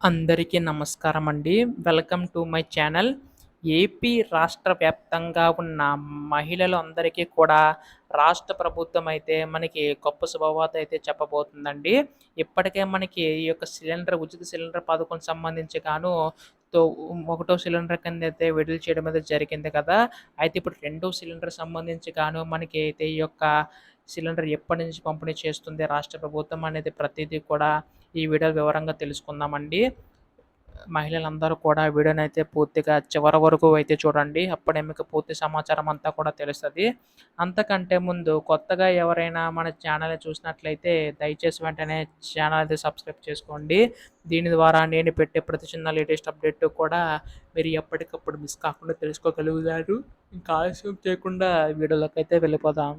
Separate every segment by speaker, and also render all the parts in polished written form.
Speaker 1: అందరికీ నమస్కారం అండి. Welcome to my channel. AP రాష్ట్ర వ్యాప్తంగా ఉన్న మహిళలు అందరికీ కూడా రాష్ట్ర ప్రభుత్వం అయితే మనకి గొప్ప శుభవార్త అయితే చెప్పబోతుందండి. ఇప్పటికే మనకి ఈ యొక్క ఉచిత సిలిండర్ పథకం సంబంధించి తో ఒకటో సిలిండర్ కింద అయితే విడుదల చేయడం అయితే జరిగింది కదా! అయితే ఇప్పుడు రెండో సిలిండర్ సంబంధించి మనకి అయితే ఈ యొక్క సిలిండర్ ఎప్పటి నుంచి పంపిణీ చేస్తుంది రాష్ట్ర ప్రభుత్వం అనేది ప్రతీదీ కూడా ఈ వీడియోలో వివరంగా తెలుసుకుందామండి. మహిళలందరూ కూడా వీడియోనైతే పూర్తిగా చివరి వరకు అయితే చూడండి. అప్పుడే మీకు పూర్తి సమాచారం అంతా కూడా తెలుస్తది. అంతకంటే ముందు కొత్తగా ఎవరైనా మన ఛానల్‌ని చూసినట్లయితే దయచేసి వెంటనే ఛానల్ అయితే సబ్స్క్రైబ్ చేసుకోండి. దీని ద్వారా నేను పెట్టే ప్రతి చిన్న లేటెస్ట్ అప్డేట్ కూడా మీరు ఎప్పటికప్పుడు మిస్ కాకుండా తెలుసుకోగలుగుతారు. ఇంకా ఆలస్యం చేయకుండా వీడియోలోకైతే వెళ్ళిపోదాం.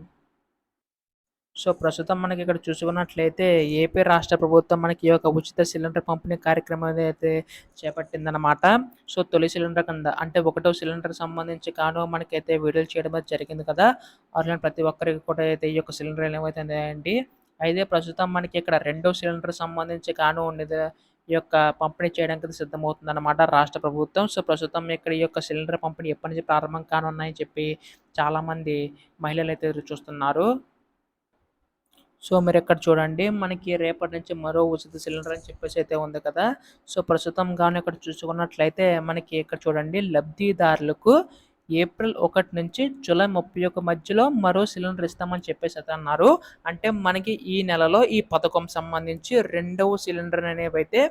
Speaker 1: ప్రస్తుతం మనకిక్కడ చూసుకున్నట్లయితే ఏపీ రాష్ట్ర ప్రభుత్వం మనకి ఈ యొక్క ఉచిత సిలిండర్ పంపిణీ కార్యక్రమం అయితే చేపట్టిందనమాట. తొలి సిలిండర్ కింద అంటే ఒకటో సిలిండర్ సంబంధించి మనకైతే విడుదల చేయడం అయితే జరిగింది కదా! అట్లనే ప్రతి ఒక్కరికి కూడా అయితే ఈ యొక్క సిలిండర్లు ఏవైతే ఉన్నాయండి. అయితే ప్రస్తుతం మనకి ఇక్కడ రెండో సిలిండర్ సంబంధించి ఉండేది ఈ యొక్క పంపిణీ చేయడానికి సిద్ధమవుతుందన్నమాట రాష్ట్ర ప్రభుత్వం. ప్రస్తుతం ఇక్కడ ఈ యొక్క సిలిండర్ పంపిణీ ఎప్పటి నుంచి ప్రారంభం కానున్నాయని చెప్పి చాలామంది మహిళలైతే ఎదురు చూస్తున్నారు. మీరిక్కడ చూడండి. మనకి రేపటి నుంచి మరో ఉచిత సిలిండర్ అని చెప్పేసి అయితే ఉంది కదా! ప్రస్తుతం ఇక్కడ చూసుకున్నట్లయితే మనకి ఇక్కడ చూడండి లబ్ధిదారులకు ఏప్రిల్ 1 నుంచి జూలై 31 మధ్యలో మరో సిలిండర్ ఇస్తామని చెప్పేసి అయితే అన్నారు. అంటే మనకి ఈ నెలలో ఈ పథకం సంబంధించి రెండవ సిలిండర్ అనేవైతే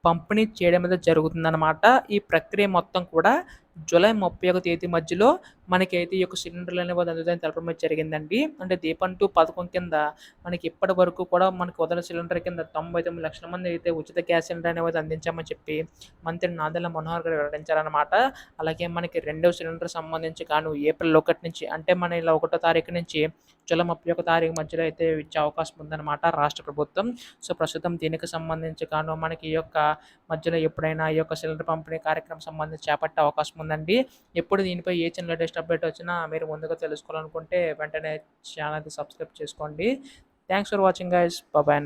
Speaker 1: పంపిణీ చేయడం అయితే జరుగుతుందనమాట. ఈ ప్రక్రియ మొత్తం కూడా జూలై 31 తేదీ మధ్యలో మనకైతే ఈ యొక్క సిలిండర్లు అనేవి అందుతాయని తెలపడం అయితే జరిగిందండి. అంటే దీపం 2 పథకం కింద మనకి ఇప్పటి వరకు కూడా మనకు మొదటి సిలిండర్ కింద 99 లక్షల మంది అయితే ఉచిత గ్యాస్ సిలిండర్ అనేది అందించామని చెప్పి మంత్రి నాదెళ్ల మనోహర్ గారు వెల్లడించారనమాట. అలాగే మనకి రెండవ సిలిండర్ సంబంధించి ఏప్రిల్ 1 నుంచి అంటే మన ఇలా 1 తారీఖు నుంచి జూలై 31 తారీఖు మధ్యలో అయితే ఇచ్చే అవకాశం ఉందన్నమాట రాష్ట్ర ప్రభుత్వం. ప్రస్తుతం దీనికి సంబంధించి మనకి ఈ యొక్క మధ్యలో ఎప్పుడైనా ఈ యొక్క సిలిండర్ పంపిణీ కార్యక్రమం సంబంధించి చేపట్టే అవకాశం ఉందండి. ఎప్పుడు దీనిపై ఏ చిన్న లేటెస్ట్ అప్డేట్ వచ్చినా మీరు ముందుగా తెలుసుకోవాలనుకుంటే వెంటనే ఛానల్‌ని సబ్స్క్రైబ్ చేసుకోండి. Thanks for watching guys. By by now.